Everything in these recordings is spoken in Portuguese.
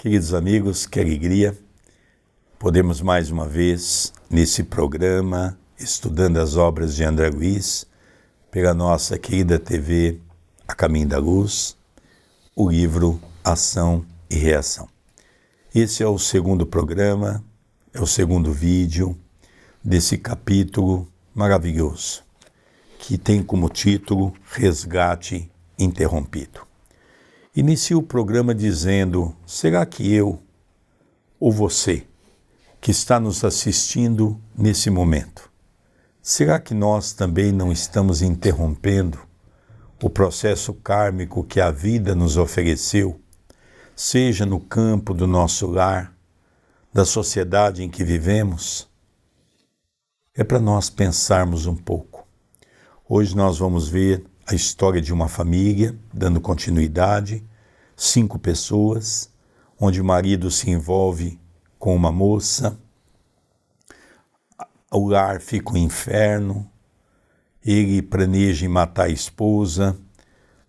Queridos amigos, que alegria podemos mais uma vez, nesse programa, estudando as obras de André Luiz, pela nossa querida TV A Caminho da Luz, o livro Ação e Reação. Esse é o segundo programa, é o segundo vídeo desse capítulo maravilhoso, que tem como título Resgate Interrompido. Inicio o programa dizendo, será que eu ou você que está nos assistindo nesse momento, será que nós também não estamos interrompendo o processo kármico que a vida nos ofereceu, seja no campo do nosso lar, da sociedade em que vivemos? É para nós pensarmos um pouco. Hoje nós vamos ver a história de uma família, dando continuidade, 5 pessoas, onde o marido se envolve com uma moça, o lar fica um inferno, ele planeja em matar a esposa,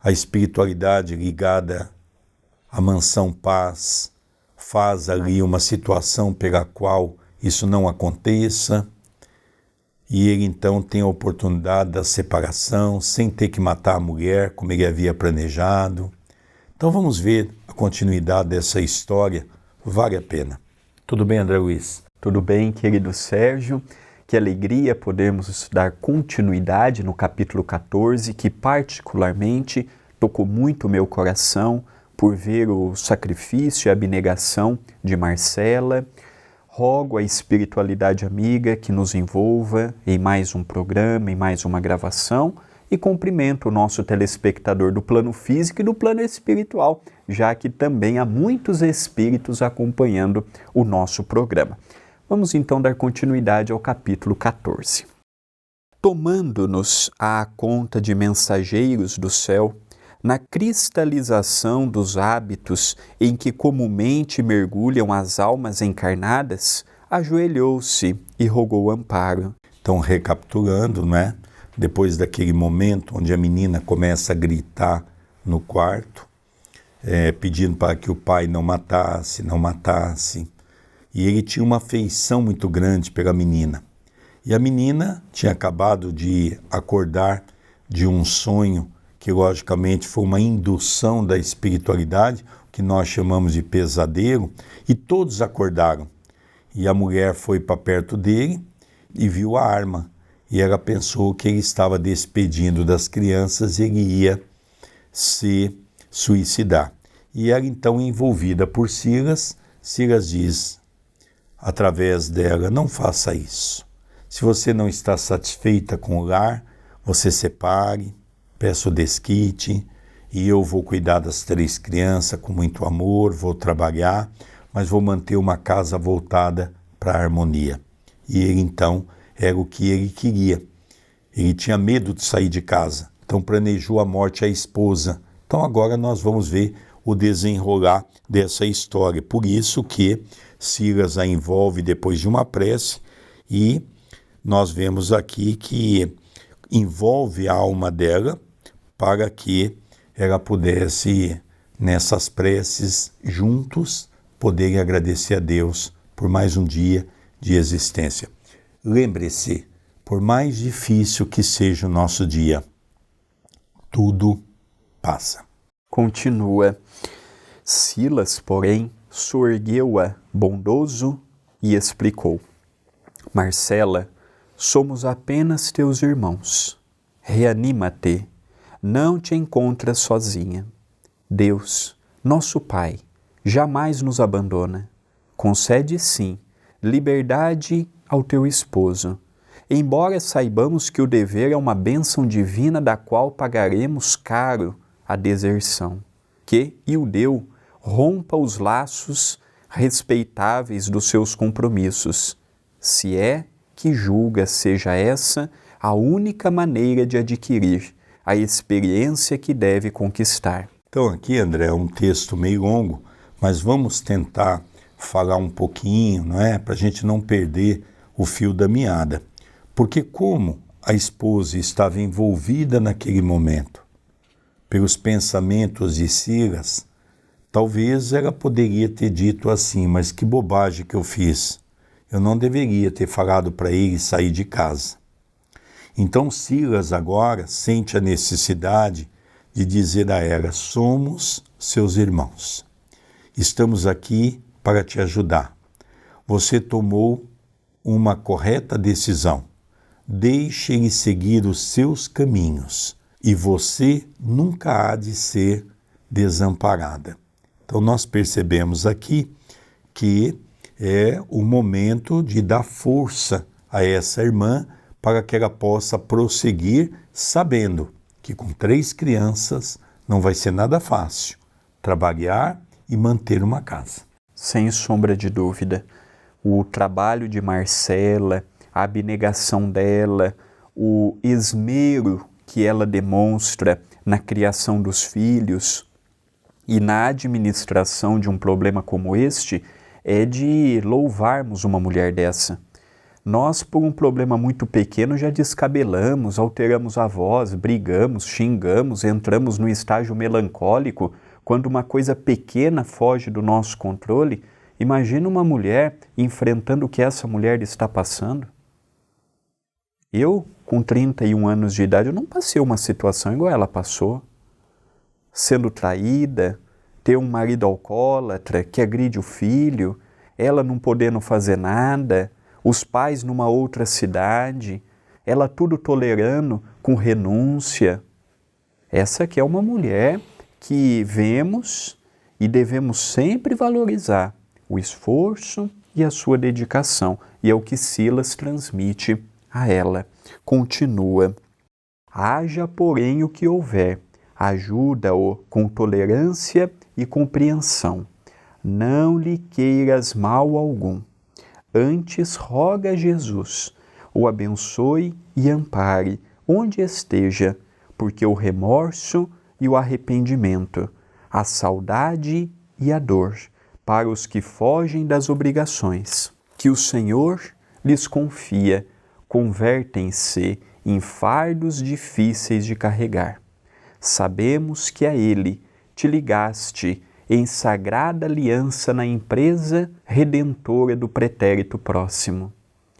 a espiritualidade ligada à mansão paz faz ali uma situação pela qual isso não aconteça, e ele então tem a oportunidade da separação, sem ter que matar a mulher, como ele havia planejado. Então vamos ver a continuidade dessa história, vale a pena. Tudo bem, André Luiz? Tudo bem, querido Sérgio? Que alegria podermos dar continuidade no capítulo 14, que particularmente tocou muito o meu coração por ver o sacrifício e a abnegação de Marcela. Rogo à espiritualidade amiga que nos envolva em mais um programa, em mais uma gravação, e cumprimento o nosso telespectador do plano físico e do plano espiritual, já que também há muitos espíritos acompanhando o nosso programa. Vamos então dar continuidade ao capítulo 14. Tomando-nos à conta de mensageiros do céu, na cristalização dos hábitos em que comumente mergulham as almas encarnadas, ajoelhou-se e rogou amparo. Então, recapitulando, né? Depois daquele momento onde a menina começa a gritar no quarto, pedindo para que o pai não matasse, e ele tinha uma afeição muito grande pela menina. E a menina tinha acabado de acordar de um sonho que logicamente foi uma indução da espiritualidade, que nós chamamos de pesadelo, e todos acordaram. E a mulher foi para perto dele e viu a arma, e ela pensou que ele estava despedindo das crianças e ele ia se suicidar. E ela então, envolvida por Silas, Silas diz, através dela, não faça isso. Se você não está satisfeita com o lar, você separe, peça o desquite, e eu vou cuidar das 3 crianças com muito amor, vou trabalhar, mas vou manter uma casa voltada para a harmonia. E ele então era o que ele queria. Ele tinha medo de sair de casa, então planejou a morte à esposa. Então agora nós vamos ver o desenrolar dessa história. Por isso que Silas a envolve depois de uma prece, e nós vemos aqui que envolve a alma dela para que ela pudesse, nessas preces, juntos, poderem agradecer a Deus por mais um dia de existência. Lembre-se, por mais difícil que seja o nosso dia, tudo passa. Continua. Silas, porém, soergueu-a bondoso e explicou. Marcela, somos apenas teus irmãos. Reanima-te. Não te encontras sozinha. Deus, nosso Pai, jamais nos abandona. Concede, sim, liberdade ao teu esposo, embora saibamos que o dever é uma bênção divina da qual pagaremos caro a deserção. Que, e o deu, rompa os laços respeitáveis dos seus compromissos, se é que julga seja essa a única maneira de adquirir a experiência que deve conquistar. Então aqui, André, é um texto meio longo, mas vamos tentar falar um pouquinho, não é? Para a gente não perder o fio da meada. Porque como a esposa estava envolvida naquele momento pelos pensamentos de Silas, Talvez ela poderia ter dito assim, mas que bobagem que eu fiz. Eu não deveria ter falado para ele sair de casa. Então Silas agora sente a necessidade de dizer a ela: somos seus irmãos. Estamos aqui para te ajudar. Você tomou uma correta decisão. Deixe ele seguir os seus caminhos e você nunca há de ser desamparada. Então nós percebemos aqui que é o momento de dar força a essa irmã para que ela possa prosseguir sabendo que com 3 crianças não vai ser nada fácil trabalhar e manter uma casa. Sem sombra de dúvida, o trabalho de Marcela, a abnegação dela, o esmero que ela demonstra na criação dos filhos e na administração de um problema como este, é de louvarmos uma mulher dessa. Nós, por um problema muito pequeno, já descabelamos, alteramos a voz, brigamos, xingamos, entramos no estágio melancólico. Quando uma coisa pequena foge do nosso controle, imagina uma mulher enfrentando o que essa mulher está passando. Eu, com 31 anos de idade, eu não passei uma situação igual ela passou. Sendo traída, ter um marido alcoólatra que agride o filho, ela não podendo fazer nada, os pais numa outra cidade, ela tudo tolerando com renúncia. Essa aqui é uma mulher que vemos e devemos sempre valorizar o esforço e a sua dedicação. E é o que Silas transmite a ela. Continua: haja, porém, o que houver, ajuda-o com tolerância e compreensão. Não lhe queiras mal algum. Antes roga a Jesus, o abençoe e ampare onde esteja, porque o remorso e o arrependimento, a saudade e a dor, para os que fogem das obrigações, que o Senhor lhes confia, convertem-se em fardos difíceis de carregar. Sabemos que a Ele te ligaste em sagrada aliança na empresa redentora do pretérito próximo.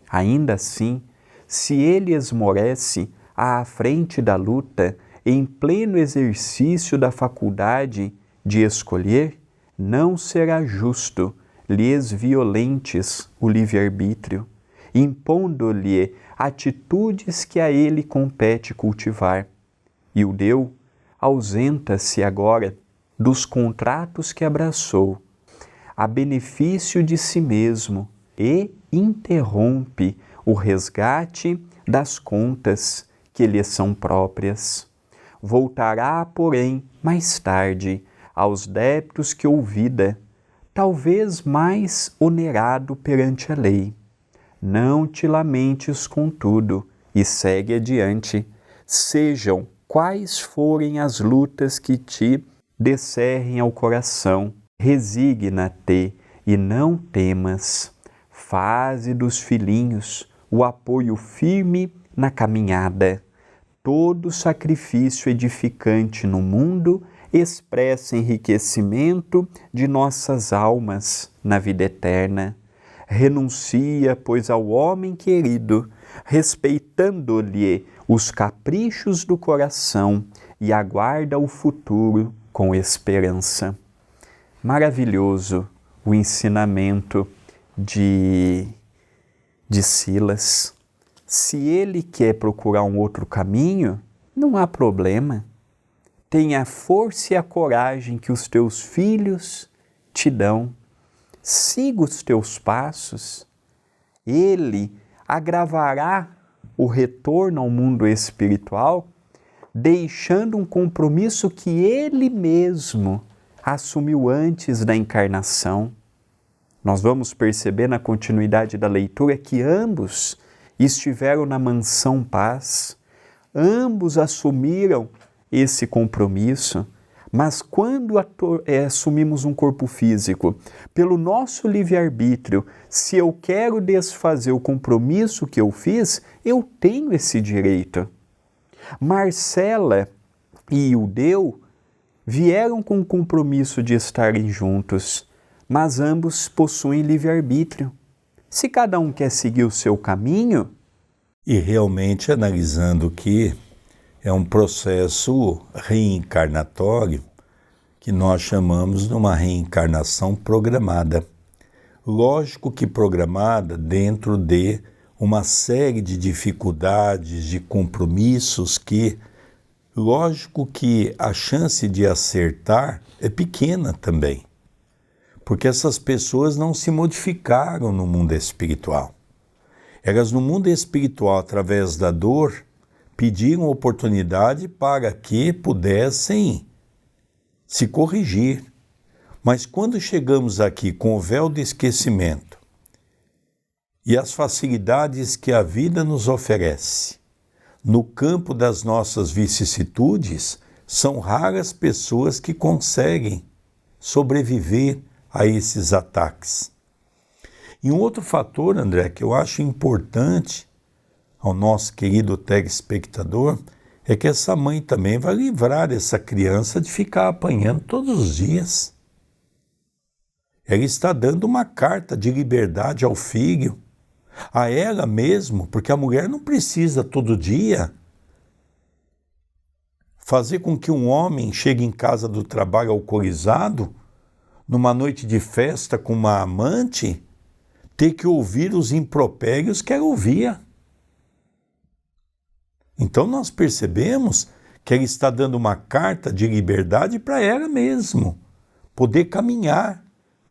Ainda assim, se ele esmorece à frente da luta, em pleno exercício da faculdade de escolher, não será justo lhes violentes o livre-arbítrio, impondo-lhe atitudes que a ele compete cultivar. E o deu ausenta-se agora dos contratos que abraçou, a benefício de si mesmo, e interrompe o resgate das contas que lhe são próprias. Voltará, porém, mais tarde, aos débitos que ouvida, talvez mais onerado perante a lei. Não te lamentes, contudo, e segue adiante, sejam quais forem as lutas que te descerrem ao coração, resigna-te e não temas. Faze dos filhinhos o apoio firme na caminhada. Todo sacrifício edificante no mundo expressa enriquecimento de nossas almas na vida eterna. Renuncia, pois, ao homem querido, respeitando-lhe os caprichos do coração, e aguarda o futuro com esperança. Maravilhoso o ensinamento de Silas. Se ele quer procurar um outro caminho, não há problema. Tenha a força e a coragem que os teus filhos te dão. Siga os teus passos. Ele agravará o retorno ao mundo espiritual, deixando um compromisso que ele mesmo assumiu antes da encarnação. Nós vamos perceber na continuidade da leitura que ambos estiveram na mansão paz, ambos assumiram esse compromisso, mas quando assumimos um corpo físico, pelo nosso livre-arbítrio, se eu quero desfazer o compromisso que eu fiz, eu tenho esse direito. Marcela e Ildeu vieram com o compromisso de estarem juntos, mas ambos possuem livre-arbítrio. Se cada um quer seguir o seu caminho... E realmente analisando que é um processo reencarnatório que nós chamamos de uma reencarnação programada. Lógico que programada dentro de uma série de dificuldades, de compromissos que, lógico que a chance de acertar é pequena também, porque essas pessoas não se modificaram no mundo espiritual. Elas no mundo espiritual, através da dor, pediram oportunidade para que pudessem se corrigir. Mas quando chegamos aqui com o véu do esquecimento e as facilidades que a vida nos oferece, no campo das nossas vicissitudes, são raras pessoas que conseguem sobreviver a esses ataques. E um outro fator, André, que eu acho importante ao nosso querido telespectador, é que essa mãe também vai livrar essa criança de ficar apanhando todos os dias. Ela está dando uma carta de liberdade ao filho, a ela mesmo, porque a mulher não precisa todo dia fazer com que um homem chegue em casa do trabalho alcoolizado, numa noite de festa com uma amante, ter que ouvir os impropérios que ela ouvia. Então nós percebemos que ela está dando uma carta de liberdade para ela mesma, poder caminhar,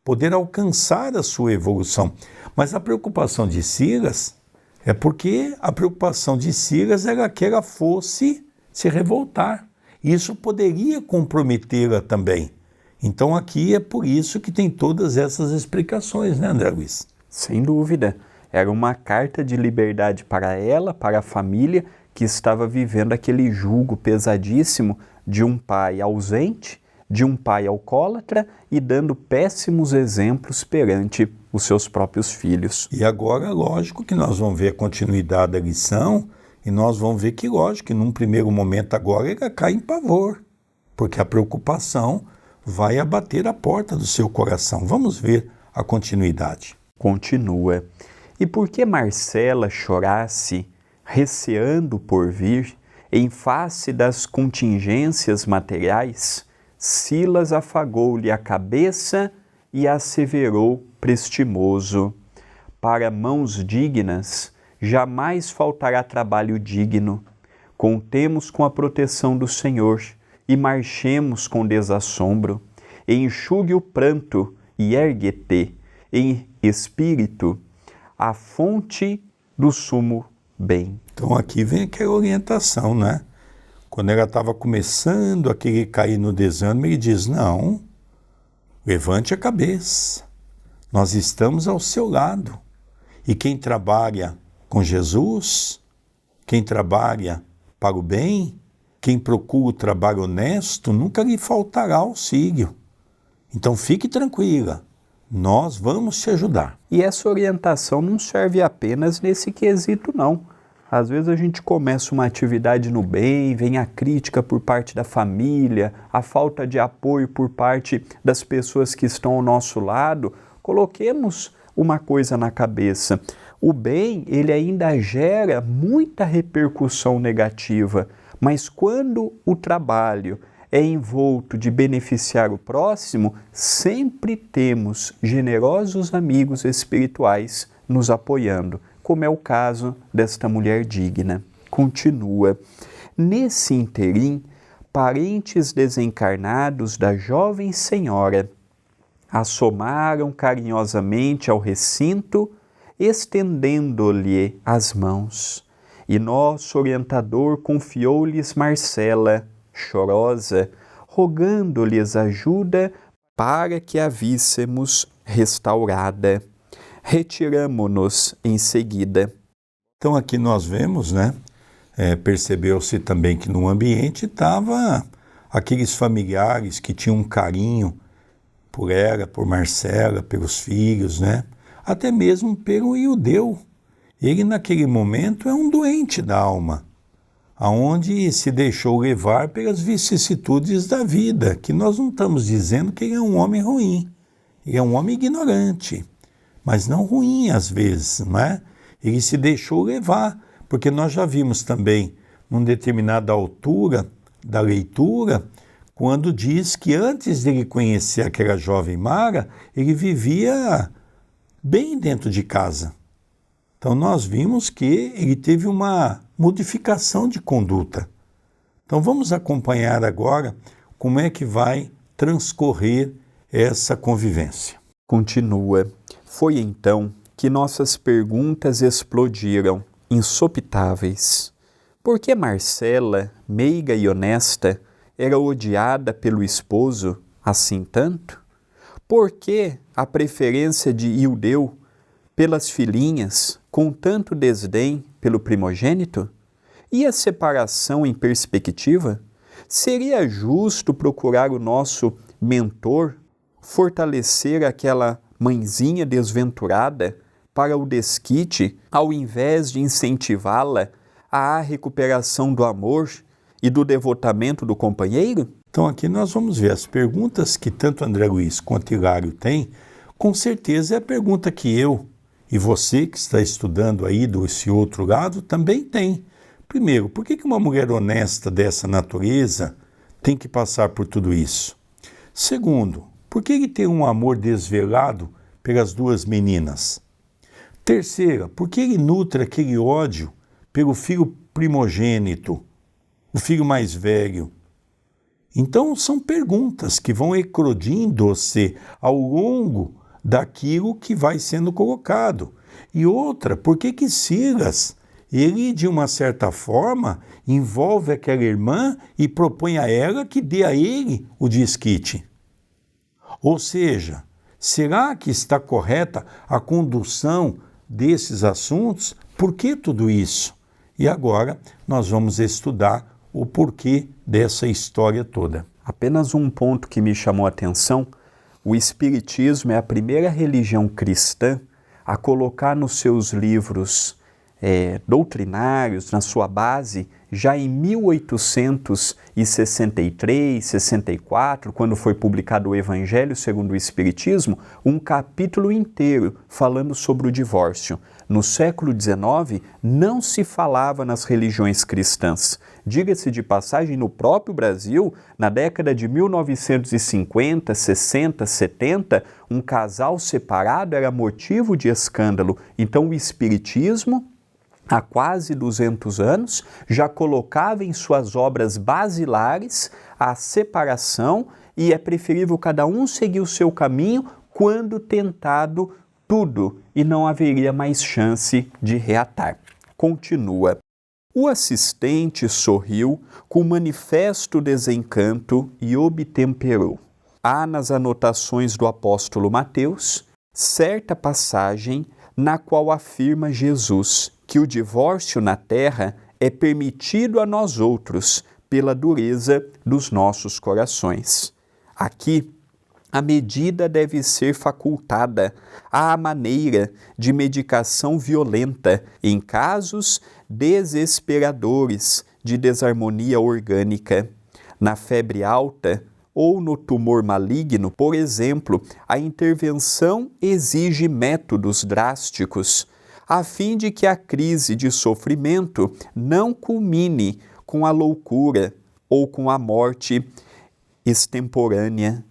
poder alcançar a sua evolução. Mas a preocupação de Silas é porque a preocupação de Silas era que ela fosse se revoltar. Isso poderia comprometê-la também. Então aqui é por isso que tem todas essas explicações, né, André Luiz? Sem dúvida. Era uma carta de liberdade para ela, para a família, que estava vivendo aquele jugo pesadíssimo de um pai ausente, de um pai alcoólatra e dando péssimos exemplos perante os seus próprios filhos. E agora, lógico que nós vamos ver a continuidade da lição e nós vamos ver que, lógico, que num primeiro momento agora ele cai em pavor, porque a preocupação vai abater a porta do seu coração. Vamos ver a continuidade. Continua. E por que Marcela chorasse, receando por vir, em face das contingências materiais, Silas afagou-lhe a cabeça e asseverou prestimoso: para mãos dignas jamais faltará trabalho digno. Contemos com a proteção do Senhor e marchemos com desassombro. Enxugue o pranto e ergue-te em espírito a fonte do sumo bem. Então aqui vem aquela orientação, né? Quando ela estava começando a querer cair no desânimo, ele diz: não, levante a cabeça, nós estamos ao seu lado. E quem trabalha com Jesus, quem trabalha para o bem, quem procura o trabalho honesto, nunca lhe faltará auxílio. Então fique tranquila, nós vamos te ajudar. E essa orientação não serve apenas nesse quesito, não. Às vezes a gente começa uma atividade no bem, vem a crítica por parte da família, a falta de apoio por parte das pessoas que estão ao nosso lado. Coloquemos uma coisa na cabeça: o bem, ele ainda gera muita repercussão negativa, mas quando o trabalho é envolto de beneficiar o próximo, sempre temos generosos amigos espirituais nos apoiando, como é o caso desta mulher digna. Continua. Nesse interim, parentes desencarnados da jovem senhora assomaram carinhosamente ao recinto, estendendo-lhe as mãos. E nosso orientador confiou-lhes Marcela, chorosa, rogando-lhes ajuda para que a víssemos restaurada. Retiramo-nos em seguida. Então aqui nós vemos, né? Percebeu-se também que no ambiente estava aqueles familiares que tinham um carinho por ela, por Marcela, pelos filhos, né? Até mesmo pelo Iudeu. Ele naquele momento é um doente da alma. aonde se deixou levar pelas vicissitudes da vida, que nós não estamos dizendo que ele é um homem ruim, ele é um homem ignorante, mas não ruim às vezes, não é? Ele se deixou levar, porque nós já vimos também, numa determinada altura da leitura, quando diz que antes de ele conhecer aquela jovem Mara, ele vivia bem dentro de casa. Então nós vimos que ele teve uma modificação de conduta. Então vamos acompanhar agora como é que vai transcorrer essa convivência. Continua. Foi então que nossas perguntas explodiram, insopitáveis. Por que Marcela, meiga e honesta, era odiada pelo esposo assim tanto? Por que a preferência de Ildeu pelas filhinhas, com tanto desdém pelo primogênito? E a separação em perspectiva? Seria justo procurar o nosso mentor, fortalecer aquela mãezinha desventurada para o desquite, ao invés de incentivá-la à recuperação do amor e do devotamento do companheiro? Então aqui nós vamos ver as perguntas que tanto André Luiz quanto Hilário têm, com certeza é a pergunta que eu e você que está estudando aí desse outro lado também tem. Primeiro, por que uma mulher honesta dessa natureza tem que passar por tudo isso? Segundo, por que ele tem um amor desvelado pelas duas meninas? Terceira, por que ele nutre aquele ódio pelo filho primogênito, o filho mais velho? Então são perguntas que vão eclodindo-se ao longo daquilo que vai sendo colocado. E outra, por que Silas, ele de uma certa forma envolve aquela irmã e propõe a ela que dê a ele o desquite? Ou seja, será que está correta a condução desses assuntos? Por que tudo isso? E agora nós vamos estudar o porquê dessa história toda. Apenas um ponto que me chamou a atenção: o Espiritismo é a primeira religião cristã a colocar nos seus livros doutrinários, na sua base, já em 1863, 64, quando foi publicado o Evangelho segundo o Espiritismo, um capítulo inteiro falando sobre o divórcio. No século XIX, não se falava nas religiões cristãs. Diga-se de passagem, no próprio Brasil, na década de 1950, 60, 70, um casal separado era motivo de escândalo. Então o Espiritismo, há quase 200 anos, já colocava em suas obras basilares a separação e é preferível cada um seguir o seu caminho quando tentado tudo e não haveria mais chance de reatar. Continua. O assistente sorriu com manifesto desencanto e obtemperou. Há nas anotações do apóstolo Mateus certa passagem na qual afirma Jesus que o divórcio na terra é permitido a nós outros pela dureza dos nossos corações. Aqui, a medida deve ser facultada à maneira de medicação violenta em casos desesperadores de desarmonia orgânica. Na febre alta ou no tumor maligno, por exemplo, a intervenção exige métodos drásticos, a fim de que a crise de sofrimento não culmine com a loucura ou com a morte extemporânea.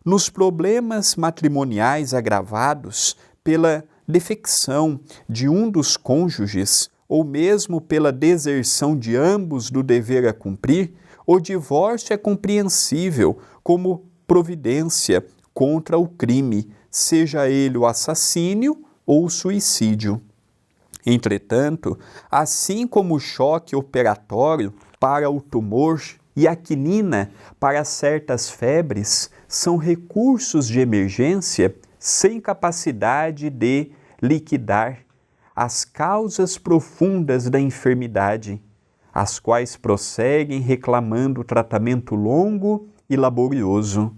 Nos problemas matrimoniais agravados pela defecção de um dos cônjuges, ou mesmo pela deserção de ambos do dever a cumprir, o divórcio é compreensível como providência contra o crime, seja ele o assassínio ou o suicídio. Entretanto, assim como o choque operatório para o tumor e a quinina para certas febres são recursos de emergência sem capacidade de liquidar as causas profundas da enfermidade, as quais prosseguem reclamando tratamento longo e laborioso.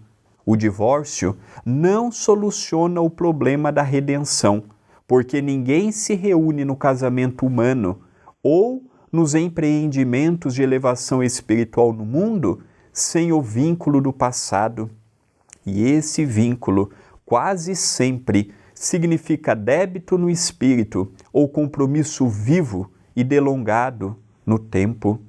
O divórcio não soluciona o problema da redenção, porque ninguém se reúne no casamento humano ou nos empreendimentos de elevação espiritual no mundo sem o vínculo do passado. E esse vínculo quase sempre significa débito no espírito ou compromisso vivo e delongado no tempo.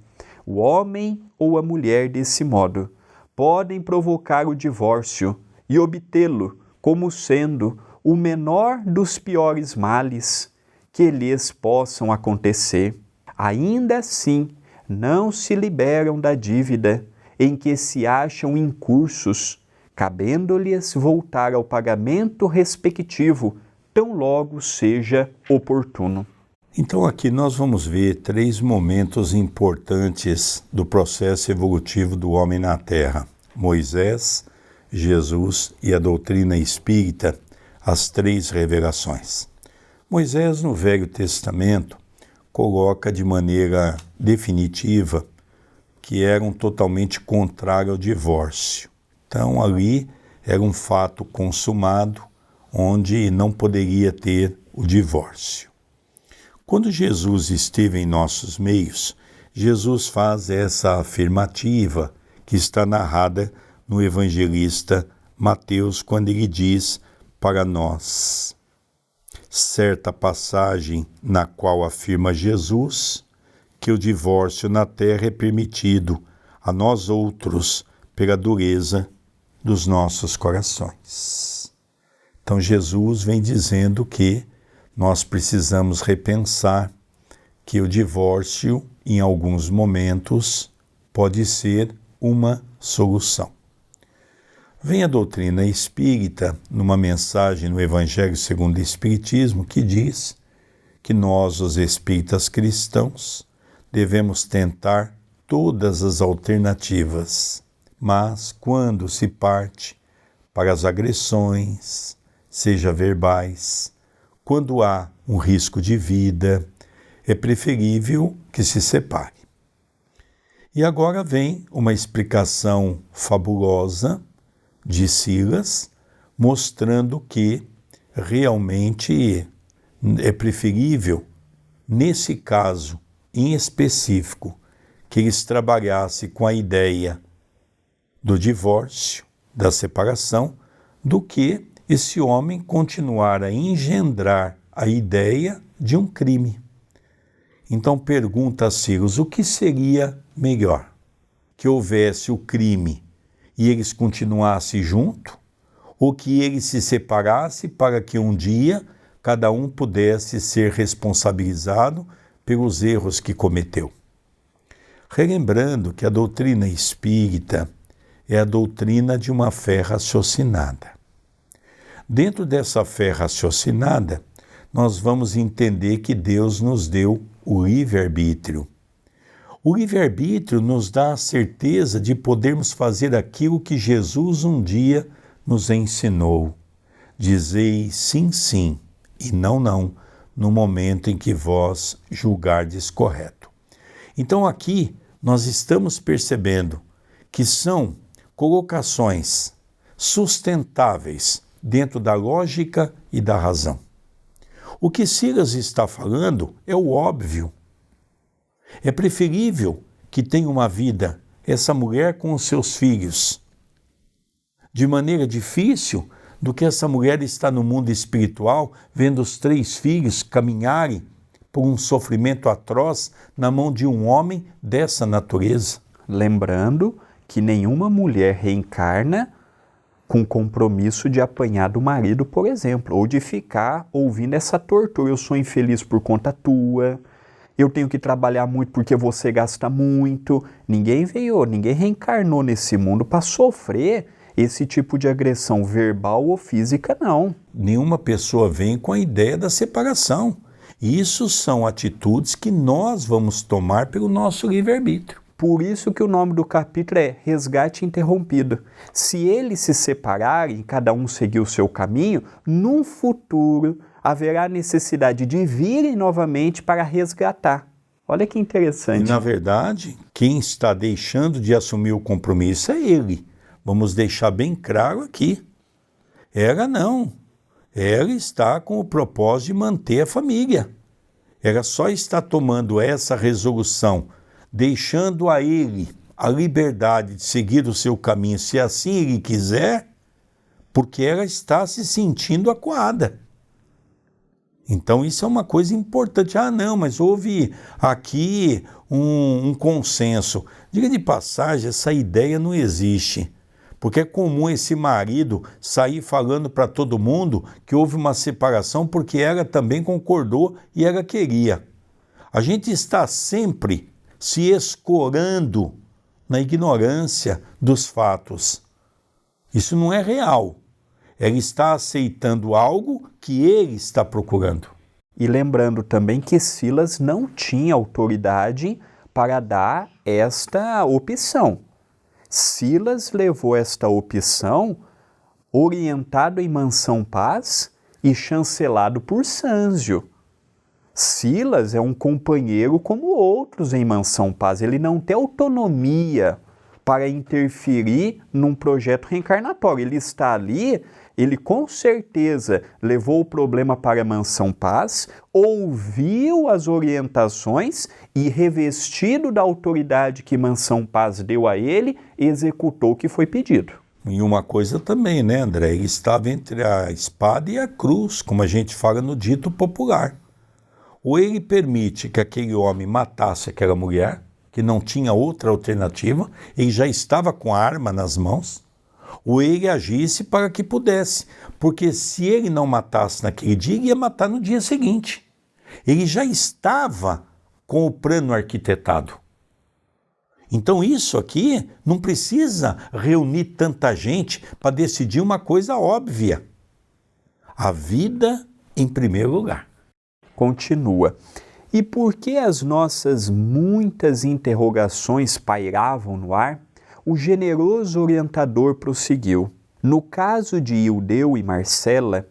O homem ou a mulher, desse modo, podem provocar o divórcio e obtê-lo como sendo o menor dos piores males que lhes possam acontecer. Ainda assim, não se liberam da dívida em que se acham incursos, cabendo-lhes voltar ao pagamento respectivo, tão logo seja oportuno. Então aqui nós vamos ver 3 momentos importantes do processo evolutivo do homem na Terra: Moisés, Jesus e a doutrina espírita, as 3 revelações. Moisés, no Velho Testamento, coloca de maneira definitiva que eram totalmente contrário ao divórcio. Então ali era um fato consumado, onde não poderia ter o divórcio. Quando Jesus esteve em nossos meios, Jesus faz essa afirmativa que está narrada no evangelista Mateus, quando ele diz para nós, certa passagem na qual afirma Jesus que o divórcio na terra é permitido a nós outros pela dureza dos nossos corações. Então Jesus vem dizendo que nós precisamos repensar que o divórcio, em alguns momentos, pode ser uma solução. Vem a doutrina espírita, numa mensagem no Evangelho segundo o Espiritismo, que diz que nós, os espíritas cristãos, devemos tentar todas as alternativas, mas quando se parte para as agressões, seja verbais, quando há um risco de vida, é preferível que se separe. E agora vem uma explicação fabulosa de Silas, mostrando que realmente é preferível, nesse caso em específico, que eles trabalhassem com a ideia do divórcio, da separação, do que esse homem continuar a engendrar a ideia de um crime. Então pergunta a Silas, o que seria melhor? Que houvesse o crime e eles continuassem juntos, ou que eles se separassem para que um dia cada um pudesse ser responsabilizado pelos erros que cometeu? Relembrando que a doutrina espírita é a doutrina de uma fé raciocinada. Dentro dessa fé raciocinada, nós vamos entender que Deus nos deu o livre-arbítrio. O livre-arbítrio nos dá a certeza de podermos fazer aquilo que Jesus um dia nos ensinou. Dizei sim, sim, e não, não, no momento em que vós julgardes correto. Então aqui nós estamos percebendo que são colocações sustentáveis dentro da lógica e da razão. O que Silas está falando é o óbvio. É preferível que tenha uma vida essa mulher com os seus filhos de maneira difícil do que essa mulher estar no mundo espiritual vendo os 3 filhos caminharem por um sofrimento atroz na mão de um homem dessa natureza. Lembrando que nenhuma mulher reencarna com compromisso de apanhar do marido, por exemplo, ou de ficar ouvindo essa tortura. Eu sou infeliz por conta tua, eu tenho que trabalhar muito porque você gasta muito. Ninguém reencarnou nesse mundo para sofrer esse tipo de agressão verbal ou física, não. Nenhuma pessoa vem com a ideia da separação. Isso são atitudes que nós vamos tomar pelo nosso livre-arbítrio. Por isso que o nome do capítulo é Resgate Interrompido. Se eles se separarem, cada um seguir o seu caminho, num futuro haverá necessidade de virem novamente para resgatar. Olha que interessante. E, na verdade, quem está deixando de assumir o compromisso é ele. Vamos deixar bem claro aqui. Ela não. Ela está com o propósito de manter a família. Ela só está tomando essa resolução, deixando a ele a liberdade de seguir o seu caminho, se assim ele quiser, porque ela está se sentindo acuada. Então isso é uma coisa importante. Ah, não, mas houve aqui um consenso. Diga de passagem, essa ideia não existe. Porque é comum esse marido sair falando para todo mundo que houve uma separação porque ela também concordou e ela queria. A gente está sempre se escorando na ignorância dos fatos. Isso não é real. Ela está aceitando algo que ele está procurando. E lembrando também que Silas não tinha autoridade para dar esta opção. Silas levou esta opção orientado em Mansão Paz e chancelado por Sâncio. Silas é um companheiro como outros em Mansão Paz. Ele não tem autonomia para interferir num projeto reencarnatório. Ele está ali, ele com certeza levou o problema para Mansão Paz, ouviu as orientações e, revestido da autoridade que Mansão Paz deu a ele, executou o que foi pedido. E uma coisa também, né, André? Ele estava entre a espada e a cruz, como a gente fala no dito popular. Ou ele permite que aquele homem matasse aquela mulher, que não tinha outra alternativa, ele já estava com a arma nas mãos, ou ele agisse para que pudesse, porque se ele não matasse naquele dia, ele ia matar no dia seguinte. Ele já estava com o plano arquitetado. Então isso aqui não precisa reunir tanta gente para decidir uma coisa óbvia. A vida em primeiro lugar. Continua. E por que as nossas muitas interrogações pairavam no ar, o generoso orientador prosseguiu. No caso de Ildeu e Marcela,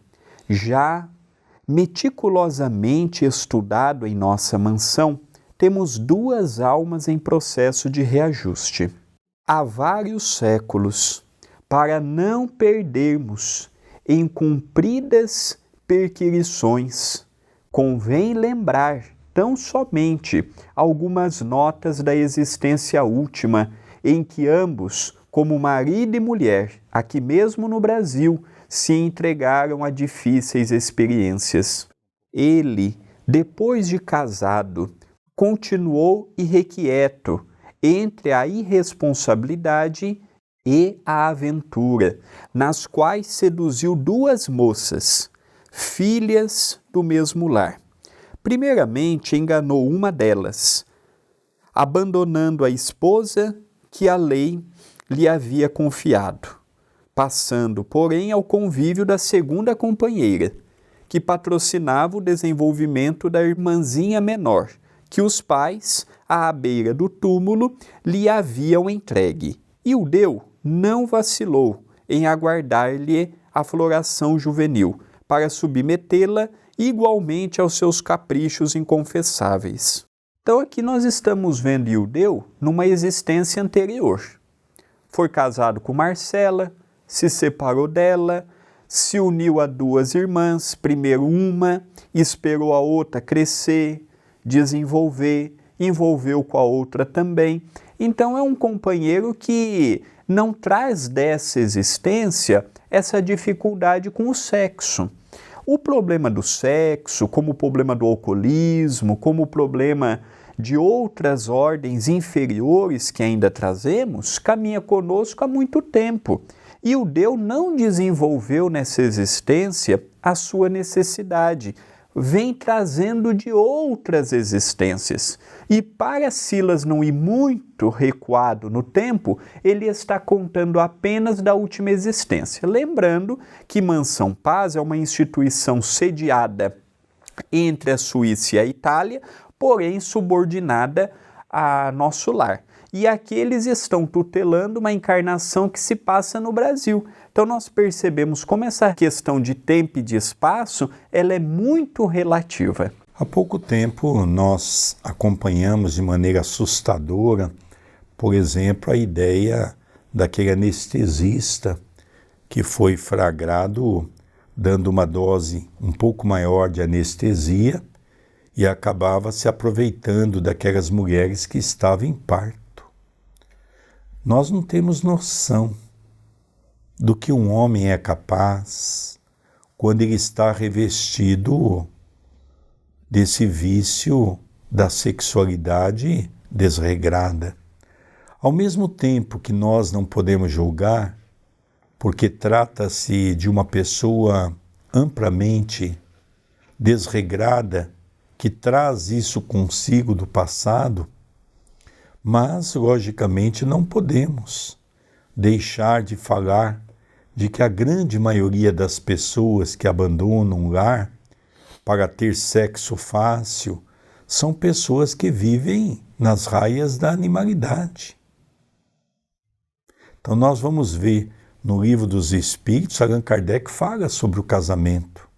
já meticulosamente estudado em nossa mansão, temos duas almas em processo de reajuste. Há vários séculos, para não perdermos em cumpridas perquirições, convém lembrar tão somente algumas notas da existência última em que ambos, como marido e mulher, aqui mesmo no Brasil, se entregaram a difíceis experiências. Ele, depois de casado, continuou irrequieto entre a irresponsabilidade e a aventura, nas quais seduziu duas moças, filhas do mesmo lar. Primeiramente, enganou uma delas, abandonando a esposa que a lei lhe havia confiado, passando, porém, ao convívio da segunda companheira, que patrocinava o desenvolvimento da irmãzinha menor, que os pais, à beira do túmulo, lhe haviam entregue. Ildeu não vacilou em aguardar-lhe a floração juvenil, para submetê-la igualmente aos seus caprichos inconfessáveis. Então aqui nós estamos vendo Ildeu numa existência anterior. Foi casado com Marcela, se separou dela, se uniu a duas irmãs, primeiro uma, esperou a outra crescer, desenvolver, envolveu com a outra também. Então é um companheiro que não traz dessa existência essa dificuldade com o sexo. O problema do sexo, como o problema do alcoolismo, como o problema de outras ordens inferiores que ainda trazemos, caminha conosco há muito tempo. E Ildeu não desenvolveu nessa existência a sua necessidade, vem trazendo de outras existências. E para Silas não ir muito recuado no tempo, ele está contando apenas da última existência. Lembrando que Mansão Paz é uma instituição sediada entre a Suíça e a Itália, porém subordinada a nosso lar. E aqui eles estão tutelando uma encarnação que se passa no Brasil. Então nós percebemos como essa questão de tempo e de espaço, ela é muito relativa. Há pouco tempo nós acompanhamos de maneira assustadora, por exemplo, a ideia daquele anestesista que foi flagrado dando uma dose um pouco maior de anestesia e acabava se aproveitando daquelas mulheres que estavam em parto. Nós não temos noção do que um homem é capaz quando ele está revestido desse vício da sexualidade desregrada. Ao mesmo tempo que nós não podemos julgar, porque trata-se de uma pessoa amplamente desregrada, que traz isso consigo do passado, mas, logicamente, não podemos deixar de falar de que a grande maioria das pessoas que abandonam o lar para ter sexo fácil são pessoas que vivem nas raias da animalidade. Então nós vamos ver no Livro dos Espíritos, Allan Kardec fala sobre o casamento.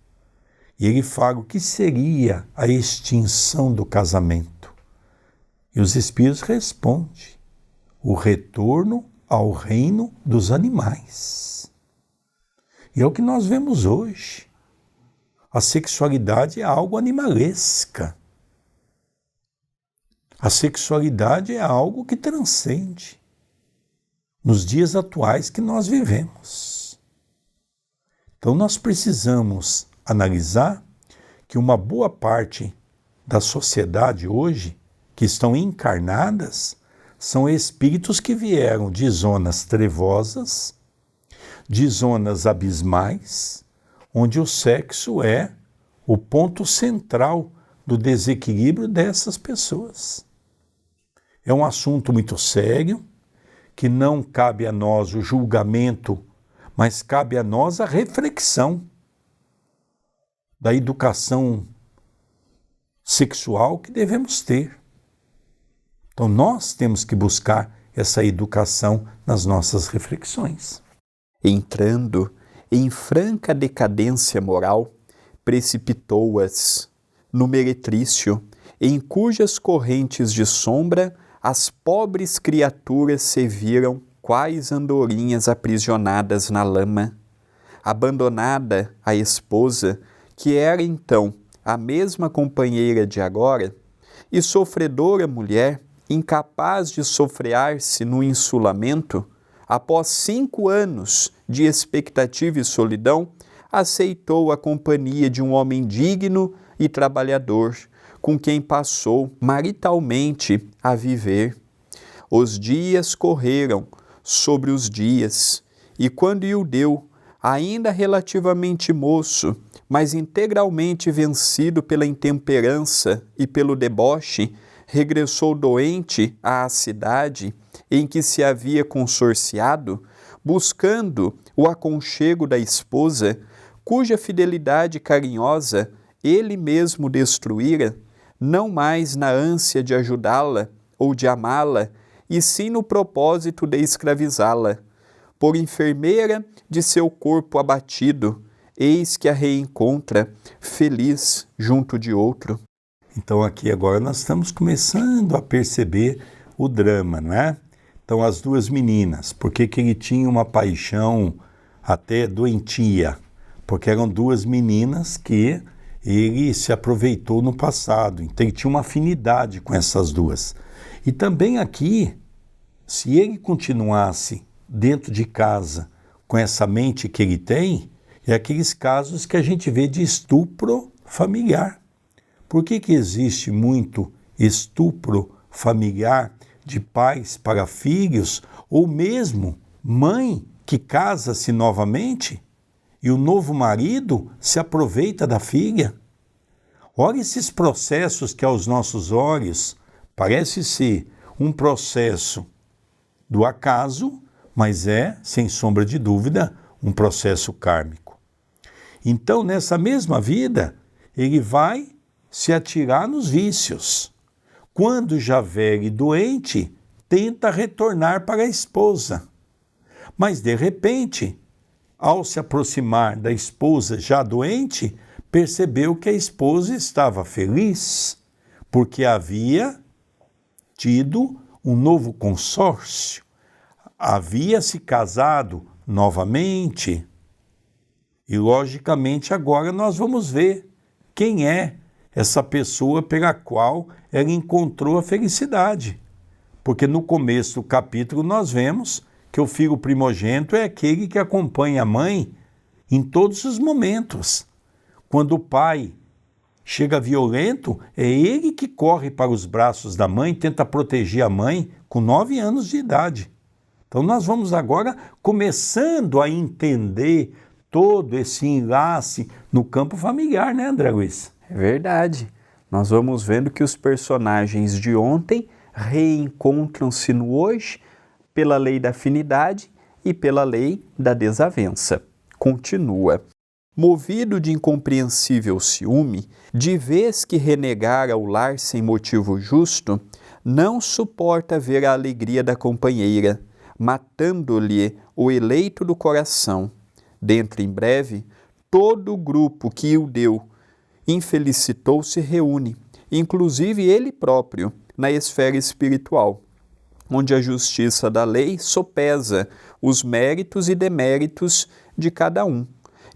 E ele fala o que seria a extinção do casamento. E os Espíritos respondem: o retorno ao reino dos animais. E é o que nós vemos hoje. A sexualidade é algo animalesca. A sexualidade é algo que transcende nos dias atuais que nós vivemos. Então nós precisamos analisar que uma boa parte da sociedade hoje, que estão encarnadas, são espíritos que vieram de zonas trevosas, de zonas abismais, onde o sexo é o ponto central do desequilíbrio dessas pessoas. É um assunto muito sério, que não cabe a nós o julgamento, mas cabe a nós a reflexão da educação sexual que devemos ter. Então nós temos que buscar essa educação nas nossas reflexões. Entrando em franca decadência moral, precipitou-as no meretrício, em cujas correntes de sombra as pobres criaturas se viram quais andorinhas aprisionadas na lama. Abandonada a esposa, que era então a mesma companheira de agora, e sofredora mulher, incapaz de sofrear-se no insulamento, após 5 anos de expectativa e solidão, aceitou a companhia de um homem digno e trabalhador, com quem passou maritalmente a viver. Os dias correram sobre os dias, e quando Ildeu, ainda relativamente moço, mas integralmente vencido pela intemperança e pelo deboche, regressou doente à cidade em que se havia consorciado, buscando o aconchego da esposa, cuja fidelidade carinhosa ele mesmo destruíra, não mais na ânsia de ajudá-la ou de amá-la, e sim no propósito de escravizá-la. Por enfermeira de seu corpo abatido, eis que a reencontra, feliz junto de outro. Então aqui agora nós estamos começando a perceber o drama, né? Então as duas meninas, por que ele tinha uma paixão até doentia? Porque eram duas meninas que ele se aproveitou no passado, então ele tinha uma afinidade com essas duas. E também aqui, se ele continuasse dentro de casa com essa mente que ele tem, é aqueles casos que a gente vê de estupro familiar. Por que existe muito estupro familiar de pais para filhos, ou mesmo mãe que casa-se novamente e o novo marido se aproveita da filha? Olha esses processos que aos nossos olhos parece ser um processo do acaso, mas é, sem sombra de dúvida, um processo kármico. Então, nessa mesma vida, ele vai se atirar nos vícios. Quando já velho e doente, tenta retornar para a esposa. Mas, de repente, ao se aproximar da esposa já doente, percebeu que a esposa estava feliz, porque havia tido um novo consórcio, havia se casado novamente. E, logicamente, agora nós vamos ver quem é essa pessoa pela qual ela encontrou a felicidade. Porque no começo do capítulo nós vemos que o filho primogênito é aquele que acompanha a mãe em todos os momentos. Quando o pai chega violento, é ele que corre para os braços da mãe, tenta proteger a mãe com 9 anos de idade. Então nós vamos agora começando a entender todo esse enlace no campo familiar, né, André Luiz? É verdade. Nós vamos vendo que os personagens de ontem reencontram-se no hoje pela lei da afinidade e pela lei da desavença. Continua. Movido de incompreensível ciúme, de vez que renegara o lar sem motivo justo, não suporta ver a alegria da companheira, matando-lhe o eleito do coração. Dentro em breve, todo o grupo que o deu infelicitou se reúne, inclusive ele próprio, na esfera espiritual, onde a justiça da lei sopesa os méritos e deméritos de cada um,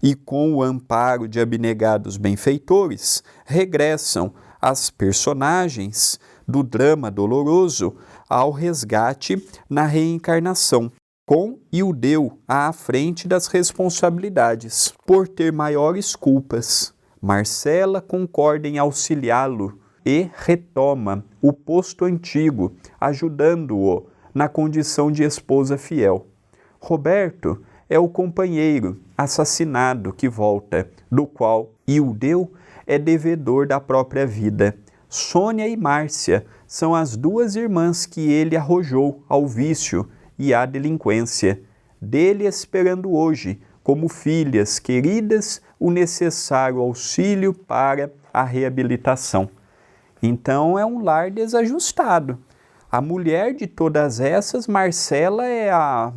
e com o amparo de abnegados benfeitores, regressam as personagens do drama doloroso ao resgate na reencarnação, com Ildeu à frente das responsabilidades, por ter maiores culpas. Marcela concorda em auxiliá-lo e retoma o posto antigo, ajudando-o na condição de esposa fiel. Roberto é o companheiro assassinado que volta, do qual Ildeu é devedor da própria vida. Sônia e Márcia são as 2 irmãs que ele arrojou ao vício e à delinquência, dele esperando hoje, como filhas queridas, o necessário auxílio para a reabilitação. Então é um lar desajustado. A mulher de todas essas, Marcela, é a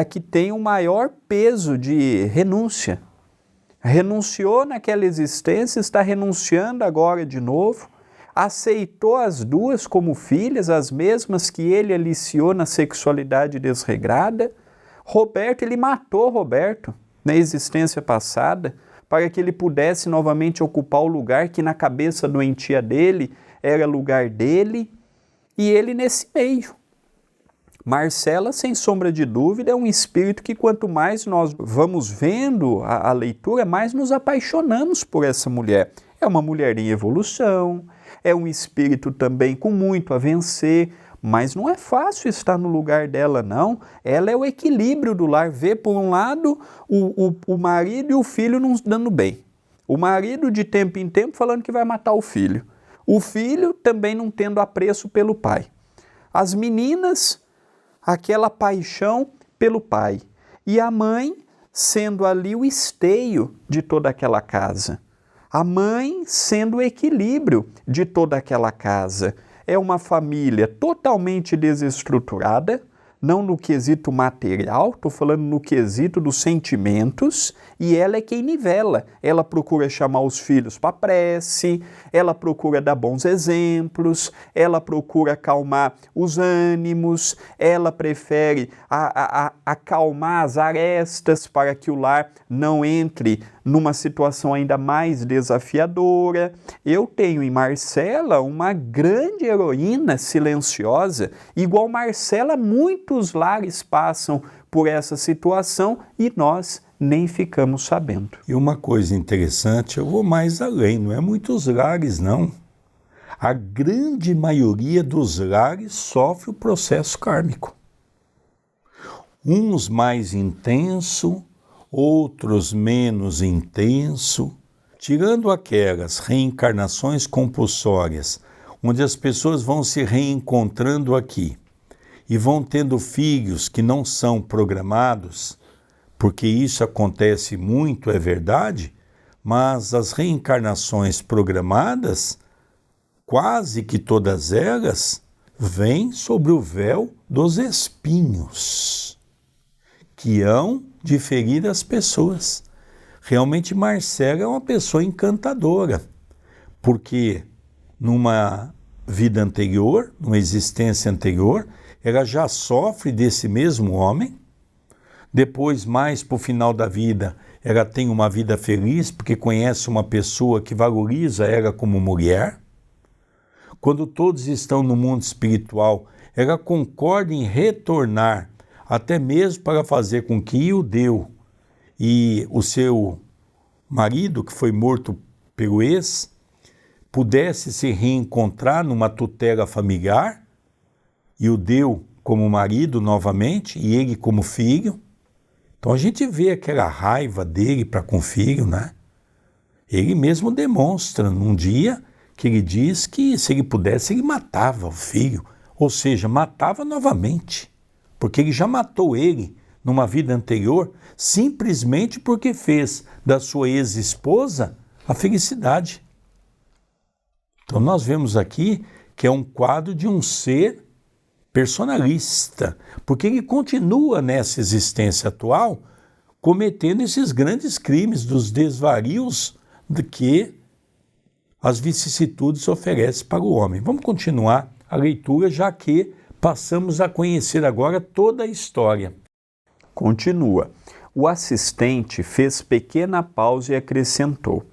que tem o maior peso de renúncia. Renunciou naquela existência, está renunciando agora de novo, aceitou as 2 como filhas, as mesmas que ele aliciou na sexualidade desregrada. Roberto, ele matou Roberto na existência passada, para que ele pudesse novamente ocupar o lugar que na cabeça doentia dele era lugar dele, e ele nesse meio. Marcela, sem sombra de dúvida, é um espírito que quanto mais nós vamos vendo a leitura, mais nos apaixonamos por essa mulher. É uma mulher em evolução, é um espírito também com muito a vencer, mas não é fácil estar no lugar dela, não. Ela é o equilíbrio do lar. Vê, por um lado, o marido e o filho não dando bem. O marido, de tempo em tempo, falando que vai matar o filho. O filho também não tendo apreço pelo pai. As meninas, aquela paixão pelo pai. E a mãe sendo ali o esteio de toda aquela casa. A mãe sendo o equilíbrio de toda aquela casa. É uma família totalmente desestruturada, não no quesito material, estou falando no quesito dos sentimentos, e ela é quem nivela. Ela procura chamar os filhos para a prece, ela procura dar bons exemplos, ela procura acalmar os ânimos, ela prefere acalmar as arestas para que o lar não entre numa situação ainda mais desafiadora. Eu tenho em Marcela uma grande heroína silenciosa, igual Marcela, muitos lares passam por essa situação e nós nem ficamos sabendo. E uma coisa interessante, eu vou mais além, não é muitos lares não. A grande maioria dos lares sofre o processo kármico. Uns mais intenso, outros menos intenso, tirando aquelas reencarnações compulsórias, onde as pessoas vão se reencontrando aqui e vão tendo filhos que não são programados, porque isso acontece muito, é verdade, mas as reencarnações programadas, quase que todas elas, vêm sobre o véu dos espinhos, que hão de ferir as pessoas. Realmente Marcela é uma pessoa encantadora, porque numa vida anterior, numa existência anterior, ela já sofre desse mesmo homem, depois mais para o final da vida ela tem uma vida feliz porque conhece uma pessoa que valoriza ela como mulher. Quando todos estão no mundo espiritual, ela concorda em retornar, até mesmo para fazer com que o Deu e o seu marido, que foi morto pelo ex, pudesse se reencontrar numa tutela familiar, e o Deu como marido novamente, e ele como filho. Então a gente vê aquela raiva dele para com o filho, né? Ele mesmo demonstra num dia que ele diz que se ele pudesse ele matava o filho, ou seja, matava novamente, porque ele já matou ele numa vida anterior, simplesmente porque fez da sua ex-esposa a felicidade. Então nós vemos aqui que é um quadro de um ser personalista, porque ele continua nessa existência atual cometendo esses grandes crimes dos desvarios de que as vicissitudes oferecem para o homem. Vamos continuar a leitura, já que passamos a conhecer agora toda a história. Continua. O assistente fez pequena pausa e acrescentou: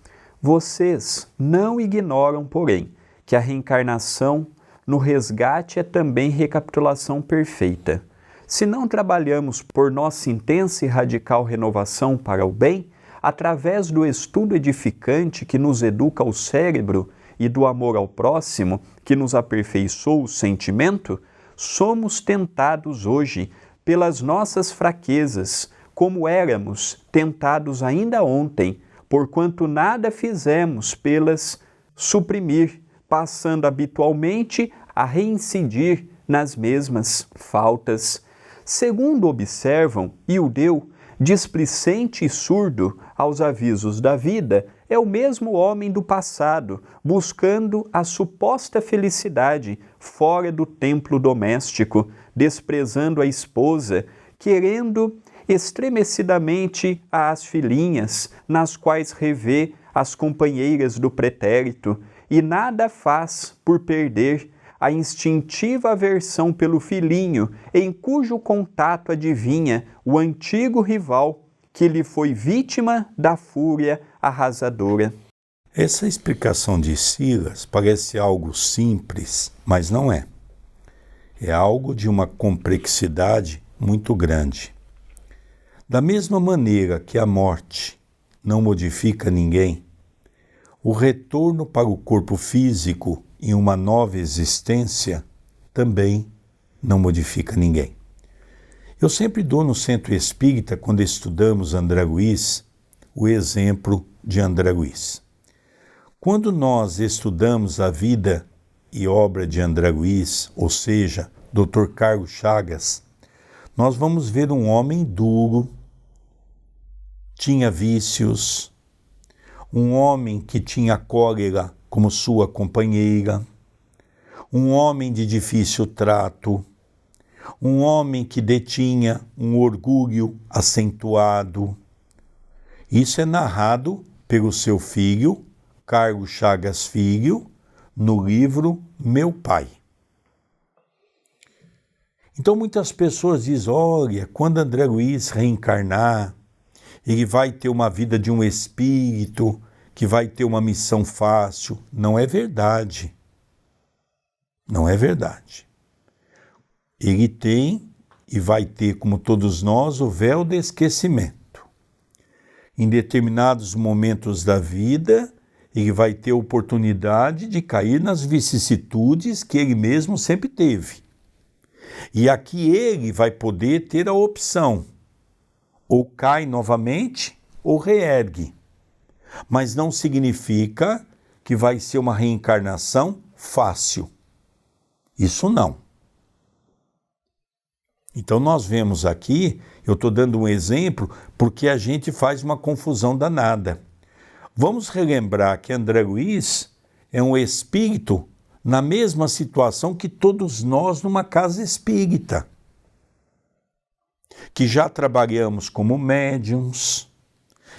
vocês não ignoram, porém, que a reencarnação no resgate é também recapitulação perfeita. Se não trabalhamos por nossa intensa e radical renovação para o bem, através do estudo edificante que nos educa o cérebro e do amor ao próximo, que nos aperfeiçoa o sentimento, somos tentados hoje pelas nossas fraquezas, como éramos tentados ainda ontem, porquanto nada fizemos pelas suprimir, passando habitualmente a reincidir nas mesmas faltas. Segundo observam, Ildeu, displicente e surdo aos avisos da vida, é o mesmo homem do passado, buscando a suposta felicidade fora do templo doméstico, desprezando a esposa, querendo estremecidamente às filhinhas, nas quais revê as companheiras do pretérito, e nada faz por perder a instintiva aversão pelo filhinho, em cujo contato adivinha o antigo rival que lhe foi vítima da fúria arrasadora. Essa explicação de Silas parece algo simples, mas não é. É algo de uma complexidade muito grande. Da mesma maneira que a morte não modifica ninguém, o retorno para o corpo físico em uma nova existência também não modifica ninguém. Eu sempre dou no Centro Espírita, quando estudamos André Luiz, o exemplo de André Luiz. Quando nós estudamos a vida e obra de André Luiz, ou seja, Dr. Carlos Chagas, nós vamos ver um homem duro, tinha vícios, um homem que tinha cólera como sua companheira, um homem de difícil trato, um homem que detinha um orgulho acentuado. Isso é narrado pelo seu filho, Carlos Chagas Filho, no livro Meu Pai. Então muitas pessoas dizem, olha, quando André Luiz reencarnar, ele vai ter uma vida de um espírito, que vai ter uma missão fácil. Não é verdade. Não é verdade. Ele tem e vai ter, como todos nós, o véu do esquecimento. Em determinados momentos da vida, ele vai ter a oportunidade de cair nas vicissitudes que ele mesmo sempre teve. E aqui ele vai poder ter a opção, ou cai novamente, ou reergue. Mas não significa que vai ser uma reencarnação fácil. Isso não. Então nós vemos aqui, eu estou dando um exemplo, porque a gente faz uma confusão danada. Vamos relembrar que André Luiz é um espírito na mesma situação que todos nós numa casa espírita, que já trabalhamos como médiums,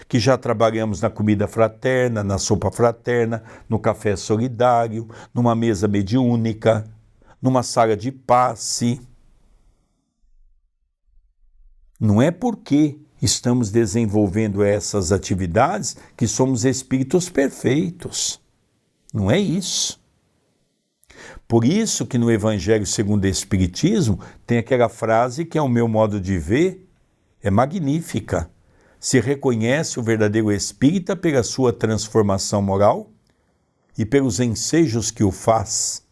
que já trabalhamos na comida fraterna, na sopa fraterna, no café solidário, numa mesa mediúnica, numa sala de passe. Não é porque estamos desenvolvendo essas atividades que somos espíritos perfeitos. Não é isso. Por isso que no Evangelho segundo o Espiritismo tem aquela frase que, ao meu modo de ver, é magnífica. Se reconhece o verdadeiro espírita pela sua transformação moral e pelos ensejos que o faz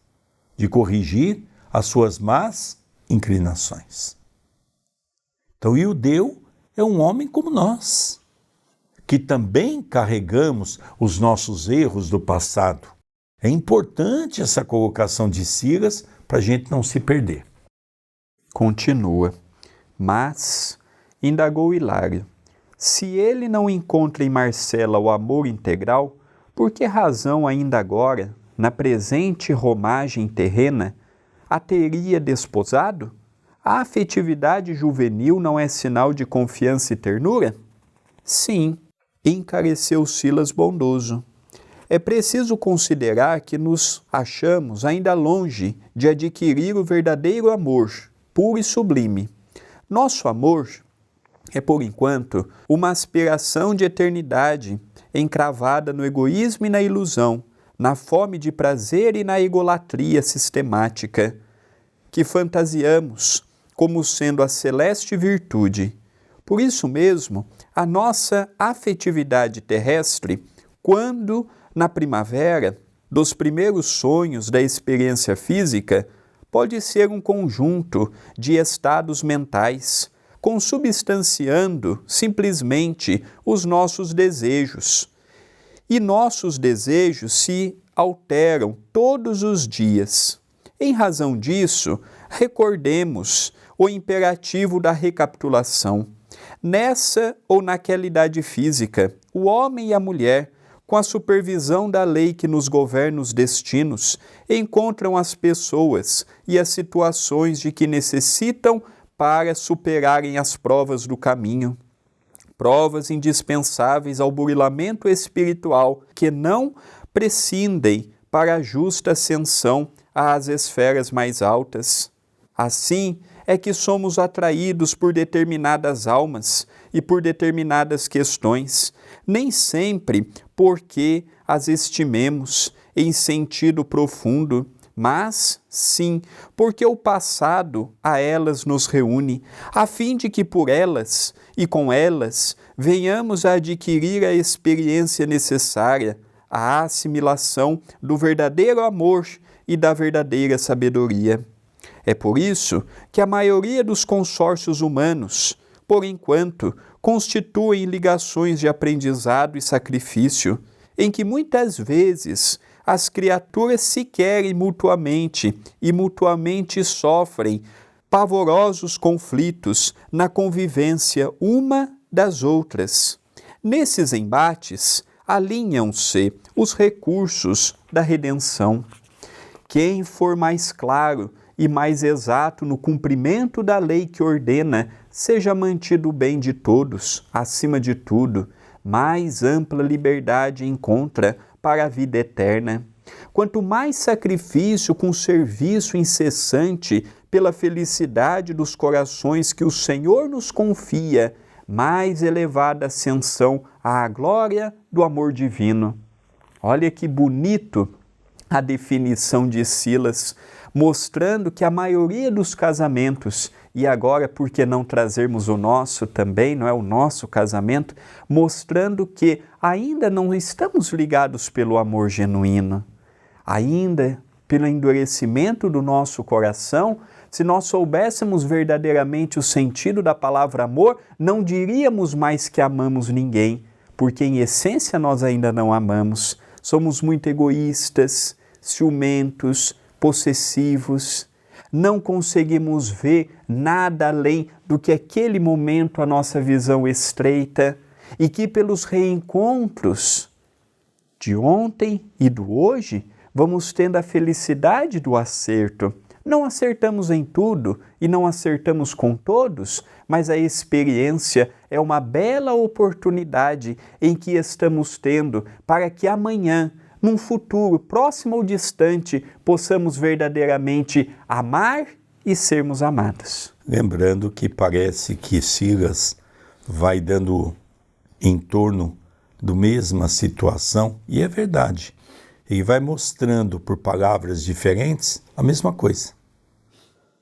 de corrigir as suas más inclinações. Então, o Iudeu é um homem como nós, que também carregamos os nossos erros do passado. É importante essa colocação de Silas para a gente não se perder. Continua. Mas, indagou Hilário, se ele não encontra em Marcela o amor integral, por que razão ainda agora, na presente romagem terrena, a teria desposado? A afetividade juvenil não é sinal de confiança e ternura? Sim, encareceu Silas bondoso. É preciso considerar que nos achamos ainda longe de adquirir o verdadeiro amor, puro e sublime. Nosso amor é, por enquanto, uma aspiração de eternidade encravada no egoísmo e na ilusão, na fome de prazer e na egolatria sistemática, que fantasiamos como sendo a celeste virtude. Por isso mesmo, a nossa afetividade terrestre, quando, na primavera, dos primeiros sonhos da experiência física, pode ser um conjunto de estados mentais, consubstanciando simplesmente os nossos desejos. E nossos desejos se alteram todos os dias. Em razão disso, recordemos o imperativo da recapitulação. Nessa ou naquela idade física, o homem e a mulher, com a supervisão da lei que nos governa os destinos, encontram as pessoas e as situações de que necessitam para superarem as provas do caminho. Provas indispensáveis ao burilamento espiritual que não prescindem para a justa ascensão às esferas mais altas. Assim é que somos atraídos por determinadas almas e por determinadas questões, nem sempre porque as estimemos em sentido profundo, mas, sim, porque o passado a elas nos reúne, a fim de que por elas e com elas venhamos a adquirir a experiência necessária, a assimilação do verdadeiro amor e da verdadeira sabedoria. É por isso que a maioria dos consórcios humanos, por enquanto, constituem ligações de aprendizado e sacrifício, em que muitas vezes as criaturas se querem mutuamente e mutuamente sofrem pavorosos conflitos na convivência uma das outras. Nesses embates, alinham-se os recursos da redenção. Quem for mais claro e mais exato no cumprimento da lei que ordena, seja mantido o bem de todos, acima de tudo, mais ampla liberdade encontra para a vida eterna. Quanto mais sacrifício com serviço incessante pela felicidade dos corações que o Senhor nos confia, mais elevada ascensão à glória do amor divino. Olha que bonito a definição de Silas, mostrando que a maioria dos casamentos, e agora por que não trazermos o nosso também, não é o nosso casamento, mostrando que ainda não estamos ligados pelo amor genuíno, ainda pelo endurecimento do nosso coração. Se nós soubéssemos verdadeiramente o sentido da palavra amor, não diríamos mais que amamos ninguém, porque em essência nós ainda não amamos. Somos muito egoístas, ciumentos, possessivos, não conseguimos ver nada além do que aquele momento a nossa visão estreita, e que pelos reencontros de ontem e do hoje, vamos tendo a felicidade do acerto. Não acertamos em tudo e não acertamos com todos, mas a experiência é uma bela oportunidade em que estamos tendo para que amanhã, num futuro próximo ou distante, possamos verdadeiramente amar e sermos amados. Lembrando que parece que Silas vai dando em torno da mesma situação, e é verdade. Ele vai mostrando por palavras diferentes a mesma coisa.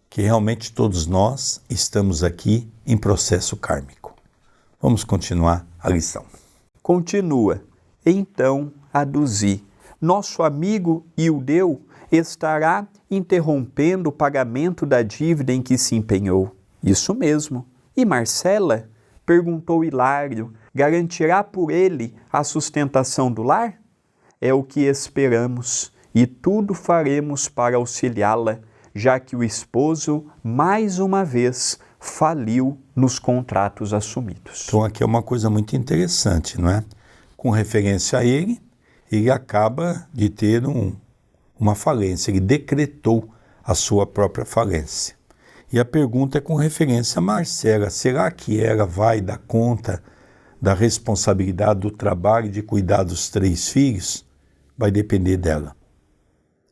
Que realmente todos nós estamos aqui em processo kármico. Vamos continuar a lição. Continua. Então, aduzi. Nosso amigo Ildeu estará interrompendo o pagamento da dívida em que se empenhou. Isso mesmo. E Marcela? Perguntou Hilário. Garantirá por ele a sustentação do lar? É o que esperamos, e tudo faremos para auxiliá-la, já que o esposo, mais uma vez, faliu nos contratos assumidos. Então aqui é uma coisa muito interessante, não é? Com referência a ele, ele acaba de ter uma falência, ele decretou a sua própria falência. E a pergunta é com referência a Marcela, será que ela vai dar conta da responsabilidade do trabalho de cuidar dos 3 filhos? Vai depender dela.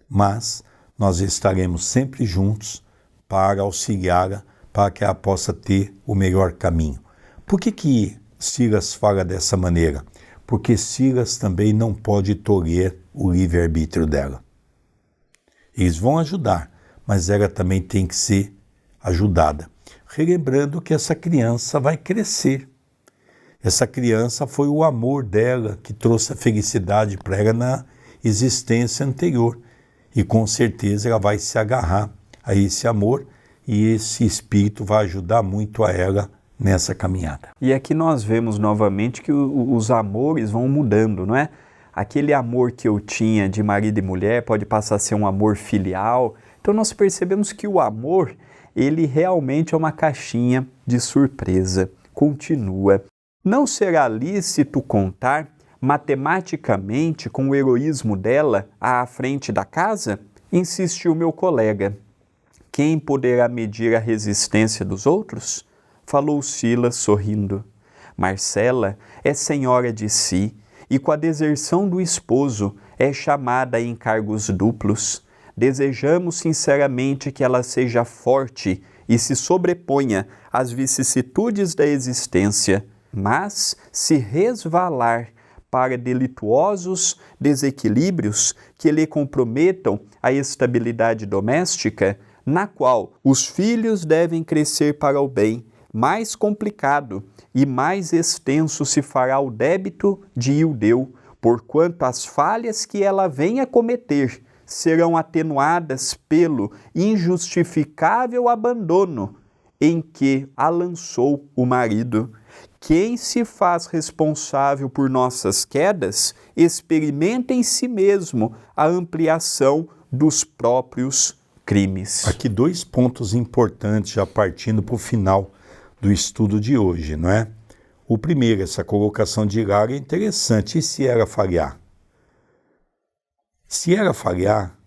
Mas nós estaremos sempre juntos para auxiliá-la, para que ela possa ter o melhor caminho. Por que Silas fala dessa maneira? Porque Silas também não pode tolher o livre-arbítrio dela. Eles vão ajudar, mas ela também tem que ser ajudada. Relembrando que essa criança vai crescer. Essa criança foi o amor dela que trouxe a felicidade para ela na existência anterior. E com certeza ela vai se agarrar a esse amor e esse espírito vai ajudar muito a ela nessa caminhada. E aqui nós vemos novamente que os amores vão mudando, não é? Aquele amor que eu tinha de marido e mulher pode passar a ser um amor filial. Então nós percebemos que o amor, ele realmente é uma caixinha de surpresa. Continua. Não será lícito contar matematicamente com o heroísmo dela à frente da casa? Insistiu meu colega. Quem poderá medir a resistência dos outros? Falou Silas sorrindo. Marcela é senhora de si e com a deserção do esposo é chamada a encargos duplos. Desejamos sinceramente que ela seja forte e se sobreponha às vicissitudes da existência, mas se resvalar para delituosos desequilíbrios que lhe comprometam a estabilidade doméstica, na qual os filhos devem crescer para o bem, mais complicado e mais extenso se fará o débito de Ildeu, porquanto as falhas que ela venha cometer serão atenuadas pelo injustificável abandono em que a lançou o marido. Quem se faz responsável por nossas quedas, experimenta em si mesmo a ampliação dos próprios crimes. Aqui 2 pontos importantes, já partindo para o final do estudo de hoje, não é? O primeiro, essa colocação de Hilário é interessante. E se ela falhar? Se ela falhar,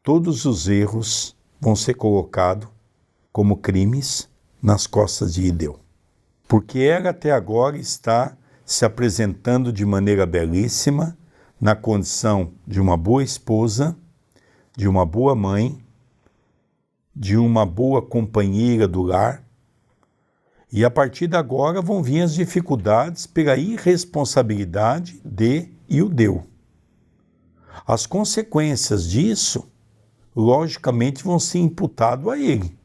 todos os erros vão ser colocados como crimes nas costas de Ildeu. Porque ela até agora está se apresentando de maneira belíssima, na condição de uma boa esposa, de uma boa mãe, de uma boa companheira do lar, e a partir de agora vão vir as dificuldades pela irresponsabilidade de Ildeu. As consequências disso, logicamente, vão ser imputadas a ele,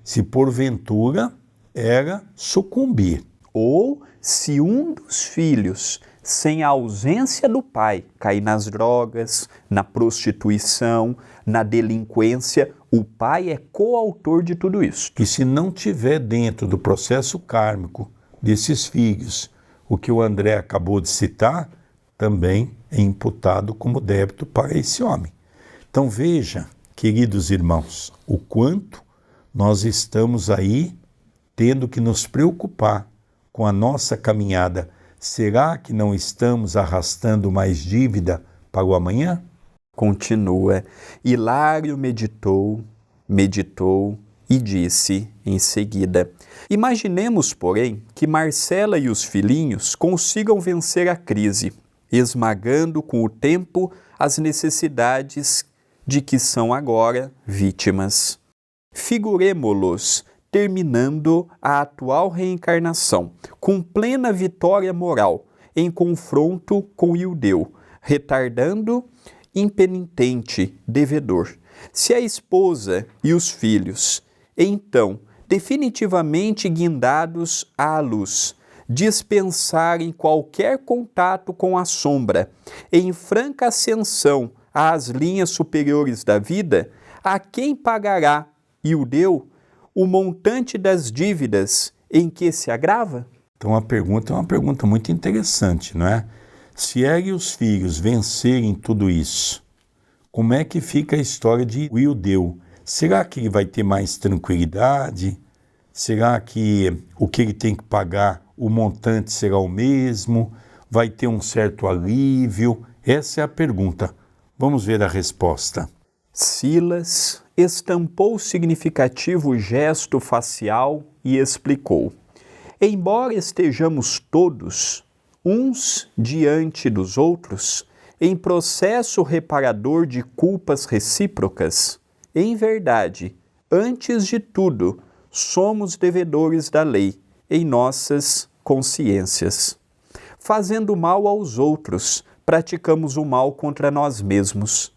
se porventura ela sucumbir. Ou se um dos filhos, sem a ausência do pai, cair nas drogas, na prostituição, na delinquência, o pai é coautor de tudo isso. E se não tiver dentro do processo kármico desses filhos, o que o André acabou de citar, também é imputado como débito para esse homem. Então veja, queridos irmãos, o quanto nós estamos aí tendo que nos preocupar com a nossa caminhada. Será que não estamos arrastando mais dívida para o amanhã? Continua. Hilário meditou e disse em seguida: imaginemos, porém, que Marcela e os filhinhos consigam vencer a crise, esmagando com o tempo as necessidades de que são agora vítimas. Figuremo-los terminando a atual reencarnação com plena vitória moral em confronto com o Ildeu, retardando impenitente devedor. Se a esposa e os filhos, então, definitivamente guindados à luz, dispensarem qualquer contato com a sombra, em franca ascensão às linhas superiores da vida, a quem pagará Ildeu o montante das dívidas em que se agrava? Então a pergunta é uma pergunta muito interessante, não é? Se ele e os filhos vencerem tudo isso, como é que fica a história de Ildeu? Será que ele vai ter mais tranquilidade? Será que o que ele tem que pagar, o montante será o mesmo? Vai ter um certo alívio? Essa é a pergunta. Vamos ver a resposta. Silas estampou significativo gesto facial e explicou: embora estejamos todos, uns diante dos outros, em processo reparador de culpas recíprocas, em verdade, antes de tudo, somos devedores da lei em nossas consciências. Fazendo mal aos outros, praticamos o mal contra nós mesmos.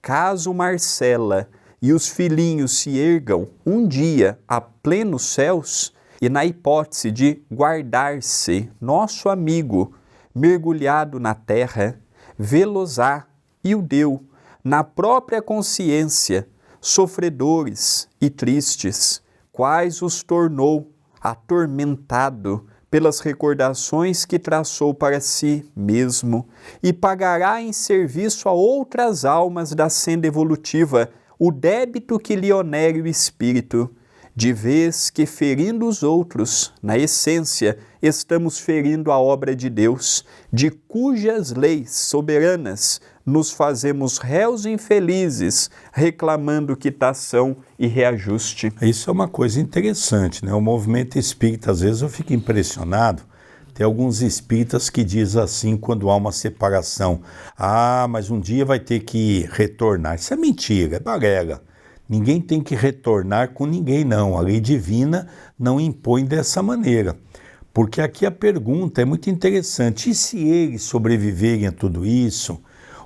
Caso Marcela e os filhinhos se ergam um dia a plenos céus, e na hipótese de guardar-se nosso amigo mergulhado na terra, vê-los-á Ildeu, na própria consciência, sofredores e tristes, quais os tornou atormentado pelas recordações que traçou para si mesmo, e pagará em serviço a outras almas da senda evolutiva o débito que lhe onere o espírito, de vez que, ferindo os outros, na essência, estamos ferindo a obra de Deus, de cujas leis soberanas nos fazemos réus infelizes, reclamando quitação e reajuste. Isso é uma coisa interessante, né? O movimento espírita, às vezes eu fico impressionado. Tem alguns espíritas que dizem assim, quando há uma separação: ah, mas um dia vai ter que retornar. Isso é mentira, é balela. Ninguém tem que retornar com ninguém, não. A lei divina não impõe dessa maneira. Porque aqui a pergunta é muito interessante. E se eles sobreviverem a tudo isso,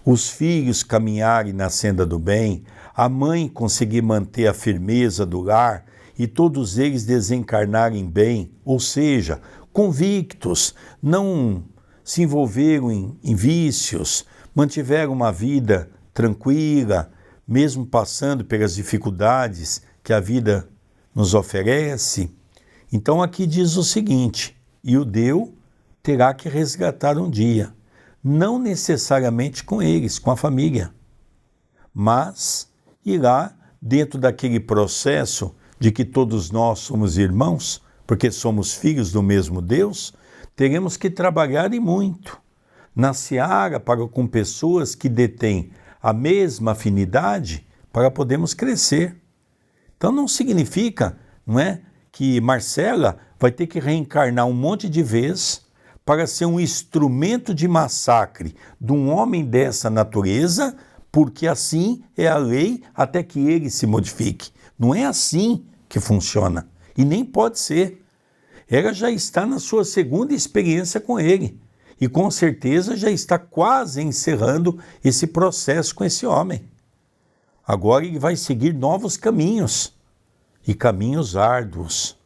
os filhos caminharem na senda do bem, a mãe conseguir manter a firmeza do lar e todos eles desencarnarem bem, ou seja, convictos, não se envolveram em vícios, mantiveram uma vida tranquila, mesmo passando pelas dificuldades que a vida nos oferece. Então aqui diz o seguinte: Ildeu terá que resgatar um dia, não necessariamente com eles, com a família, mas irá dentro daquele processo de que todos nós somos irmãos, porque somos filhos do mesmo Deus, teremos que trabalhar e muito na seara para com pessoas que detêm a mesma afinidade para podermos crescer. Então não significa, não é, que Marcela vai ter que reencarnar um monte de vezes para ser um instrumento de massacre de um homem dessa natureza, porque assim é a lei até que ele se modifique. Não é assim que funciona e nem pode ser. Ela já está na sua segunda experiência com ele. E com certeza já está quase encerrando esse processo com esse homem. Agora ele vai seguir novos caminhos, e caminhos árduos.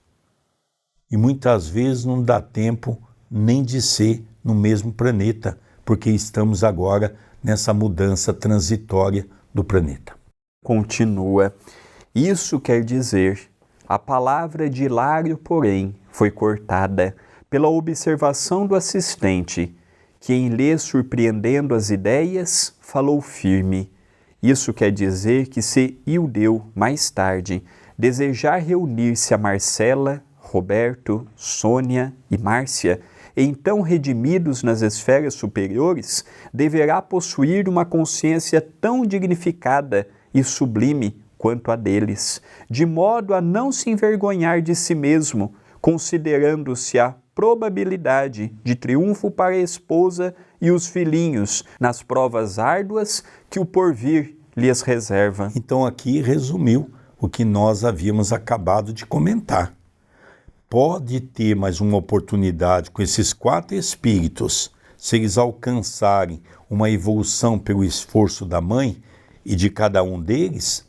E muitas vezes não dá tempo nem de ser no mesmo planeta, porque estamos agora nessa mudança transitória do planeta. Continua. Isso quer dizer, a palavra de Hilário, porém, foi cortada pela observação do assistente, que em lhe surpreendendo as ideias, falou firme. Isso quer dizer que se Ildeu, mais tarde, desejar reunir-se a Marcela, Roberto, Sônia e Márcia, então redimidos nas esferas superiores, deverá possuir uma consciência tão dignificada e sublime quanto a deles, de modo a não se envergonhar de si mesmo, considerando-se a probabilidade de triunfo para a esposa e os filhinhos nas provas árduas que o porvir lhes reserva. Então aqui resumiu o que nós havíamos acabado de comentar. Pode ter mais uma oportunidade com esses 4 espíritos, se eles alcançarem uma evolução pelo esforço da mãe e de cada um deles,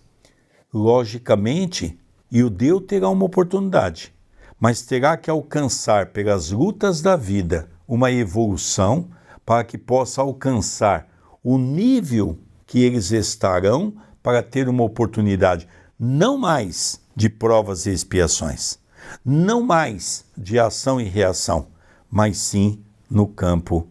logicamente, Ildeu terá uma oportunidade, mas terá que alcançar pelas lutas da vida uma evolução para que possa alcançar o nível que eles estarão para ter uma oportunidade não mais de provas e expiações, não mais de ação e reação, mas sim no campo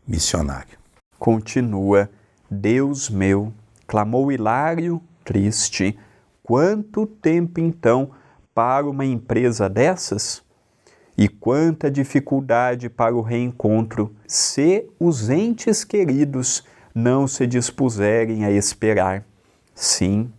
missionário. Continua: Deus meu, clamou Hilário, triste, quanto tempo então para uma empresa dessas? E quanta dificuldade para o reencontro, se os entes queridos não se dispuserem a esperar. Sim,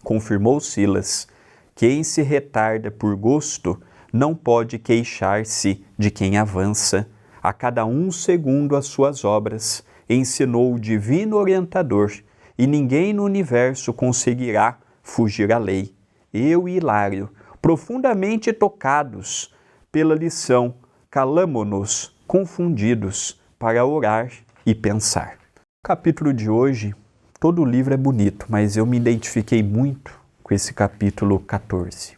confirmou Silas, quem se retarda por gosto não pode queixar-se de quem avança, a cada um segundo as suas obras, ensinou o divino orientador, e ninguém no universo conseguirá fugir à lei. Eu e Hilário, profundamente tocados pela lição, calamo-nos confundidos para orar e pensar. O capítulo de hoje, todo o livro é bonito, mas eu me identifiquei muito com esse capítulo 14.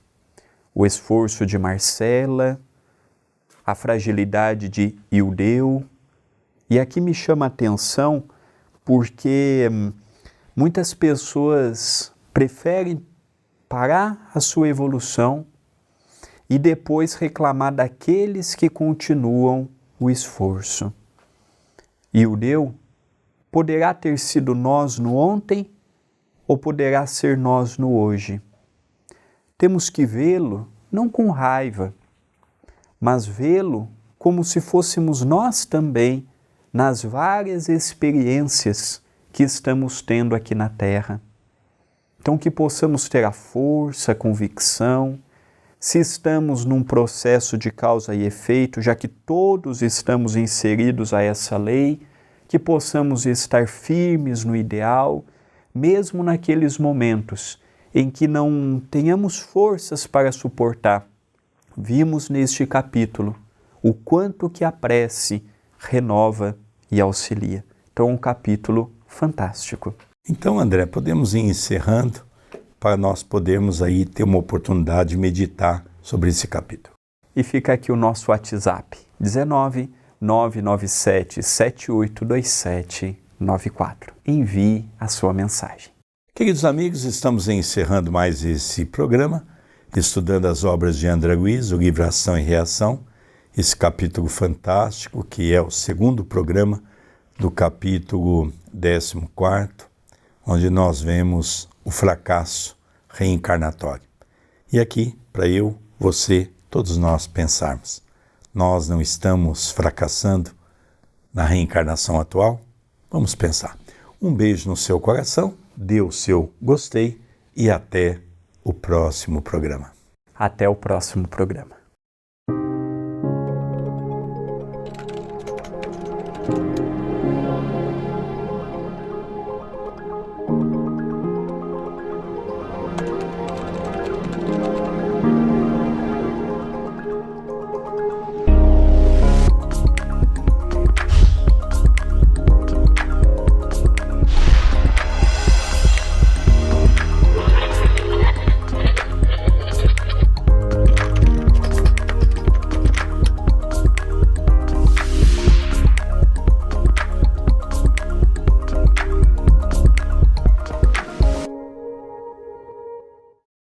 O esforço de Marcela, a fragilidade de Ildeu, e aqui me chama a atenção porque muitas pessoas preferem parar a sua evolução e depois reclamar daqueles que continuam o esforço. Ildeu poderá ter sido nós no ontem ou poderá ser nós no hoje. Temos que vê-lo não com raiva, mas vê-lo como se fôssemos nós também nas várias experiências que estamos tendo aqui na Terra. Então que possamos ter a força, a convicção, se estamos num processo de causa e efeito, já que todos estamos inseridos a essa lei, que possamos estar firmes no ideal, mesmo naqueles momentos em que não tenhamos forças para suportar. Vimos neste capítulo o quanto que a prece renova e auxilia. Então, um capítulo fantástico. Então, André, podemos ir encerrando para nós podermos aí ter uma oportunidade de meditar sobre esse capítulo. E fica aqui o nosso WhatsApp, 19 997 7827 94. Envie a sua mensagem. Queridos amigos, estamos encerrando mais esse programa, estudando as obras de André Luiz, o livro Ação e Reação, esse capítulo fantástico, que é o 2º programa do capítulo 14º, onde nós vemos o fracasso reencarnatório. E aqui, para eu, você, todos nós pensarmos, nós não estamos fracassando na reencarnação atual? Vamos pensar. Um beijo no seu coração, dê o seu gostei e até o próximo programa. Até o próximo programa.